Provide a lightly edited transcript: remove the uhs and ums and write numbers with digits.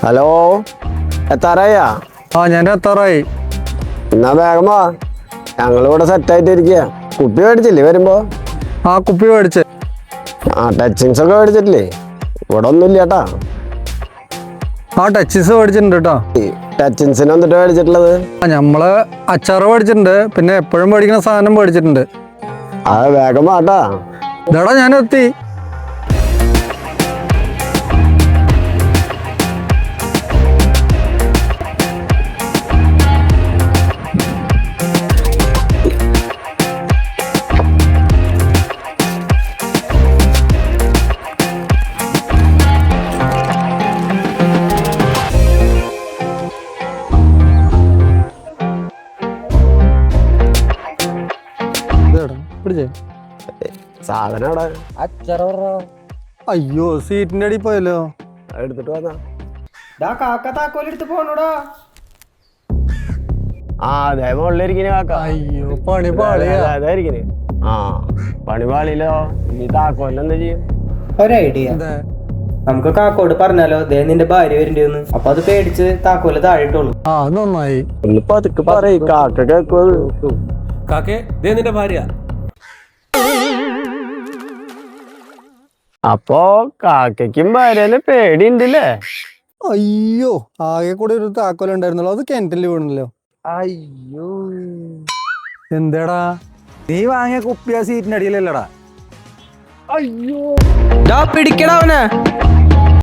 Hello, എത്താറായാ? ഞാൻ എത്താറായി. എന്നാ വേഗം വാ, ഞങ്ങളിവിടെ സെറ്റായിട്ടിരിക്കുക. കുപ്പി മേടിച്ചില്ലേ വരുമ്പോ? കുപ്പി മേടിച്ച്. ടച്ചിങ്സ് ഒക്കെ മേടിച്ചിട്ടില്ലേ? ഇവിടെ ഒന്നും ഇല്ല കേട്ടാ. ടച്ചിങ്സ് മേടിച്ചിട്ടുണ്ട് കേട്ടോ. ടച്ചിങ്സിന് വന്നിട്ട് മേടിച്ചിട്ടുള്ളത് നമ്മള് അച്ചാറ് മേടിച്ചിട്ടുണ്ട്, പിന്നെ എപ്പോഴും മേടിക്കുന്ന സാധനം മേടിച്ചിട്ടുണ്ട്. അത് വേഗം വാട്ടാ. ഇതാടാ ഞാൻ എത്തി. സാധനം അവിടെ. അയ്യോ, സീറ്റിന്റെ അടി പോയല്ലോ. എടുത്തിട്ട് വന്നാ. താക്കോലെടുത്ത് പോണോടാ. അതെ മുകളിലിരിക്കണ കാക്ക. അയ്യോ, പണി പാളിയാ. അതായിരിക്കണേ. പണി പാളിയില്ലോ. ഇനി താക്കോലിന് എന്താ ചെയ്യും? ഒരൈഡിയ. നമുക്ക് കാക്കോട് പറഞ്ഞാലോ, ദേ നിന്റെ ഭാര്യ വരണ്ടെന്ന്. അപ്പൊ അത് പേടിച്ച് താക്കോല് താഴെട്ടുള്ളൂ. നന്നായി. ഒന്ന് പതുക്കെ പറയ്, കാക്ക കേക്കോ. കാക്കേ, ദേ നിന്റെ ഭാര്യ. അപ്പൊ കാക്കയ്ക്കും ഭാര്യനെ പേടിയുണ്ടല്ലേ? അയ്യോ, ആകെ കൂടെ ഒരു താക്കോൽ ഉണ്ടായിരുന്നല്ലോ, അത് കിണറ്റില് വീണല്ലോ. അയ്യോ, എന്താടാ നീ വാങ്ങിയ കുപ്പിയ സീറ്റിന്റെ അടിയിലല്ലടാ. അയ്യോ, പിടിക്കടാ അവനെ.